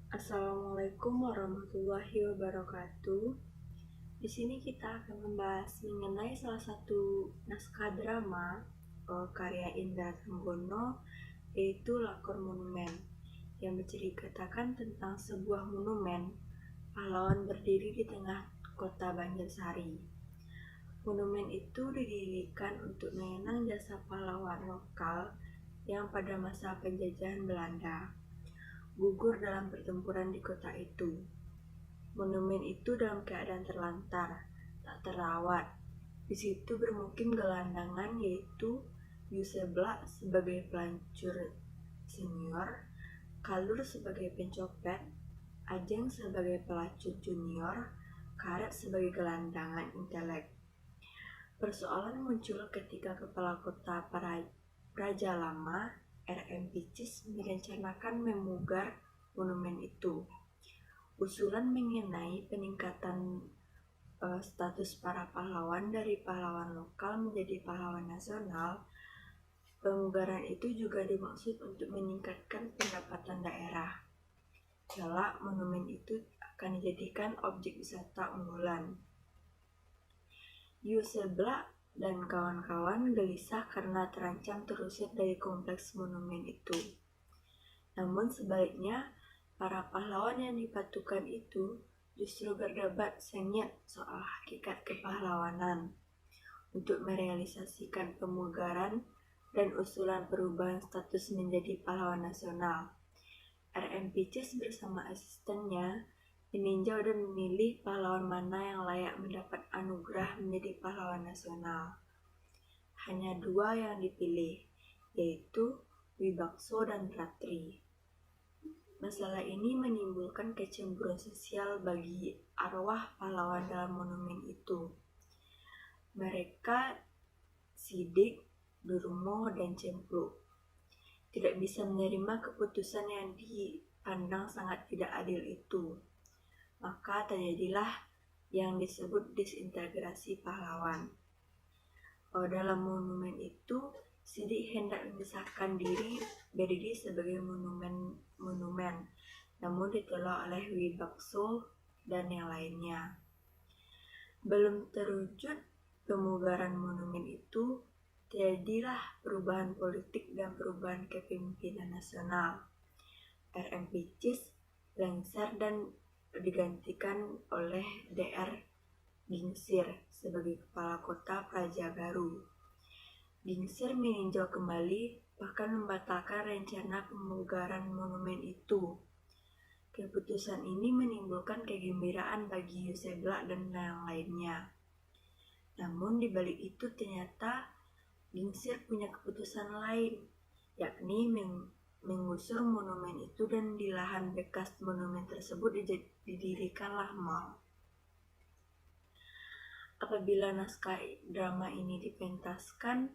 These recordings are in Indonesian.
Assalamualaikum warahmatullahi wabarakatuh. Di sini kita akan membahas mengenai salah satu naskah drama karya Indra Trenggono, yaitu Lakon Monumen, yang menceritakan tentang sebuah monumen pahlawan berdiri di tengah kota Banjarsari. Monumen itu didirikan untuk mengenang jasa pahlawan lokal yang pada masa penjajahan Belanda gugur dalam pertempuran di kota itu. Monumen itu dalam keadaan terlantar, tak terawat. Di situ bermukim gelandangan, yaitu Yusebla sebagai pelancur senior, Kalur sebagai pencopet, Ajeng sebagai pelacur junior, Karet sebagai gelandangan intelek. Persoalan muncul ketika kepala kota Praja Lama, R.M. Picis, merencanakan memugar monumen itu. Usulan mengenai peningkatan status para pahlawan dari pahlawan lokal menjadi pahlawan nasional. Pemugaran itu juga dimaksud untuk meningkatkan pendapatan daerah. Kelak monumen itu akan dijadikan objek wisata unggulan. Yusebla dan kawan-kawan gelisah karena terancam terusir dari kompleks monumen itu. Namun sebaliknya, para pahlawan yang dipatukan itu justru berdebat sengit soal hakikat kepahlawanan. Untuk merealisasikan pemugaran dan usulan perubahan status menjadi pahlawan nasional, R.M. Picis bersama asistennya meninjau dan memilih pahlawan mana yang layak mendapat anugerah menjadi pahlawan nasional. Hanya dua yang dipilih, yaitu Wibakso dan Ratri. Masalah ini menimbulkan kecemburuan sosial bagi arwah pahlawan dalam monumen itu. Mereka, Sidik, Durmo, dan Cempluk, tidak bisa menerima keputusan yang dipandang sangat tidak adil itu. Maka terjadilah yang disebut disintegrasi pahlawan. Dalam monumen itu, Sidik hendak memisahkan berdiri sebagai monumen, namun ditolak oleh Wibakso dan yang lainnya. Belum terwujud pemugaran monumen itu, terjadilah perubahan politik dan perubahan kepemimpinan nasional. R.M. Picis lengser dan digantikan oleh Dr. Gingsir sebagai kepala kota Praja Baru. Gingsir meninjau kembali, bahkan membatalkan rencana pemugaran monumen itu. Keputusan ini menimbulkan kegembiraan bagi Yusebla dan yang lainnya. Namun di balik itu ternyata Gingsir punya keputusan lain, yakni menggusur monumen itu, dan di lahan bekas monumen tersebut didirikanlah mal. Apabila naskah drama ini dipentaskan,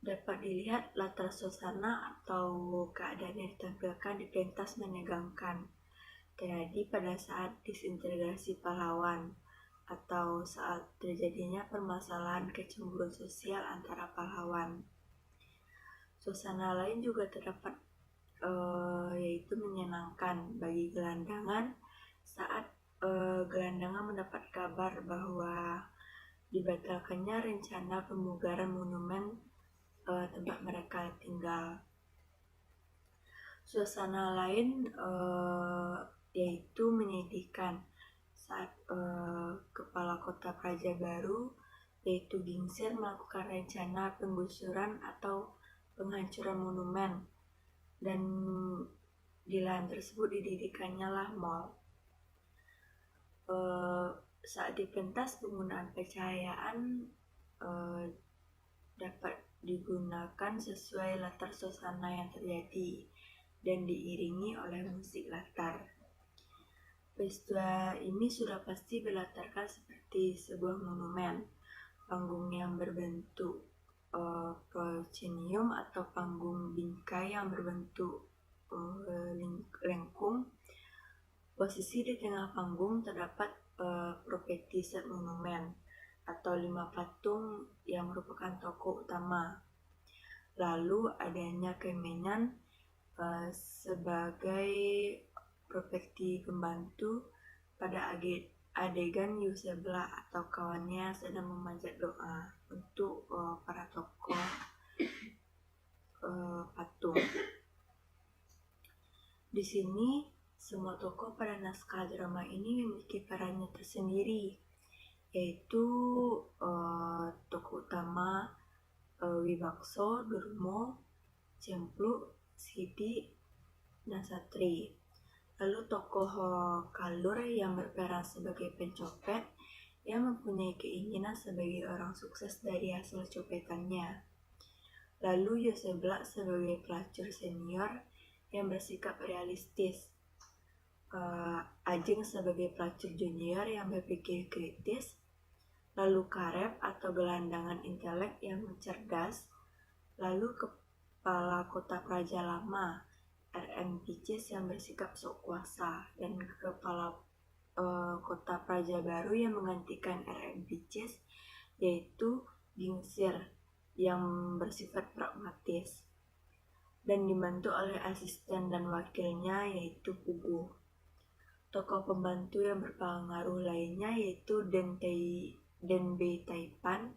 dapat dilihat latar suasana atau keadaan yang ditampilkan di pentas menegangkan, terjadi pada saat disintegrasi pahlawan atau saat terjadinya permasalahan kecemburuan sosial antara pahlawan. Suasana lain juga terdapat, yaitu menyenangkan bagi gelandangan saat gelandangan mendapat kabar bahwa dibatalkannya rencana pemugaran monumen tempat mereka tinggal. Suasana lain yaitu menyedihkan saat kepala kota Praja Baru, yaitu Gingsir, melakukan rencana penggusuran atau penghancuran monumen, dan di lahan tersebut didirikannya lah mal. Saat dipentas, penggunaan pencahayaan dapat digunakan sesuai latar suasana yang terjadi dan diiringi oleh musik latar. Peristiwa ini sudah pasti berlatarkan seperti sebuah monumen, panggung yang berbentuk proscenium atau panggung bingkai yang berbentuk lengkung. Posisi di tengah panggung terdapat propeti set monumen atau 5 patung yang merupakan tokoh utama. Lalu adanya kemenyan sebagai Properti pembantu pada adegan Yusebla atau kawannya sedang memanjat doa untuk para tokoh patung. Di sini semua tokoh pada naskah drama ini memiliki perannya tersendiri, yaitu tokoh utama Wibakso, Durmo, Cempluk, Sidi, dan Satri. Lalu tokoh Kalur yang berperan sebagai pencopet yang mempunyai keinginan sebagai orang sukses dari hasil copetannya. Lalu Yosebla sebagai pelacur senior yang bersikap realistis. Ajeng sebagai pelacur junior yang berpikir kritis. Lalu Karep atau gelandangan intelek yang cerdas. Lalu kepala kota Praja Lama R.M. Picis yang bersikap sok kuasa, dan kepala kota Praja Baru yang menggantikan R.M. Picis yaitu Gingsir yang bersifat pragmatis, dan dibantu oleh asisten dan wakilnya yaitu Pugu. Tokoh pembantu yang berpengaruh lainnya yaitu Den Bei Taipan,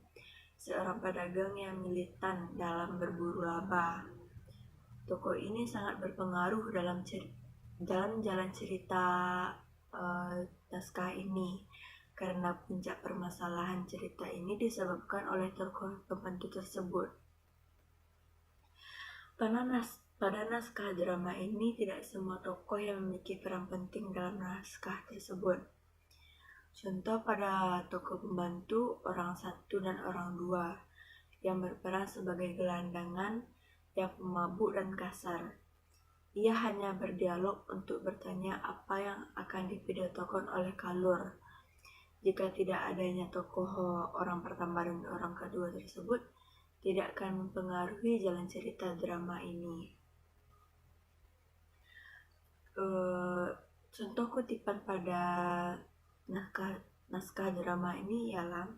seorang pedagang yang militan dalam berburu laba. Tokoh ini sangat berpengaruh dalam jalan cerita naskah ini, karena puncak permasalahan cerita ini disebabkan oleh tokoh pembantu tersebut. Pada naskah drama ini tidak semua tokoh yang memiliki peran penting dalam naskah tersebut. Contoh pada tokoh pembantu orang satu dan orang dua yang berperan sebagai gelandangan yang pemabuk dan kasar. Ia hanya berdialog untuk bertanya apa yang akan dipidatokan oleh Kalur. Jika tidak adanya tokoh orang pertama dan orang kedua tersebut, tidak akan mempengaruhi jalan cerita drama ini. Contoh kutipan pada naskah drama ini ialah,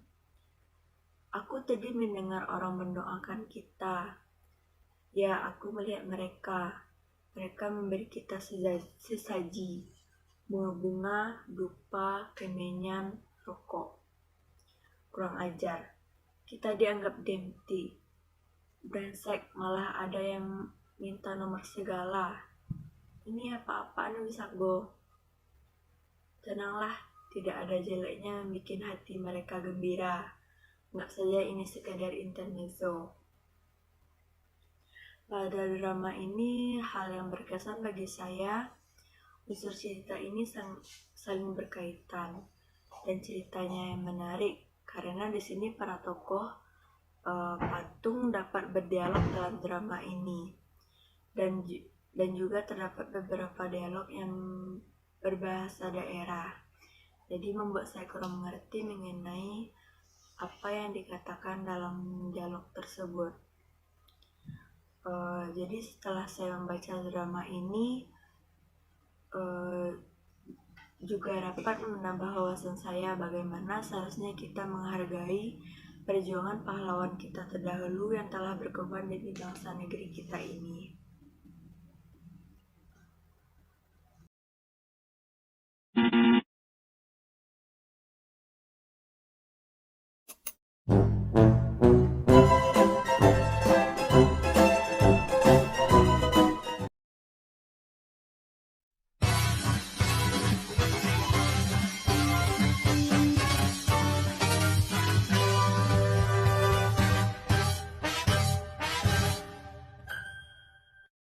"Aku tadi mendengar orang mendoakan kita. Ya, aku melihat mereka. Mereka memberi kita sesaji, bunga-bunga, dupa, kemenyan, rokok. Kurang ajar. Kita dianggap dempti. Brengsek, malah ada yang minta nomor segala. Ini apa-apaan Wisago? Tenanglah, tidak ada jeleknya bikin hati mereka gembira. Anggap saja ini sekadar intermezzo." Pada drama ini, hal yang berkesan bagi saya, unsur cerita ini saling berkaitan dan ceritanya yang menarik, karena di sini para tokoh patung dapat berdialog dalam drama ini, dan juga terdapat beberapa dialog yang berbahasa daerah. Jadi membuat saya kurang mengerti mengenai apa yang dikatakan dalam dialog tersebut. Jadi setelah saya membaca drama ini, juga dapat menambah wawasan saya bagaimana seharusnya kita menghargai perjuangan pahlawan kita terdahulu yang telah berkorban demi bangsa negeri kita ini.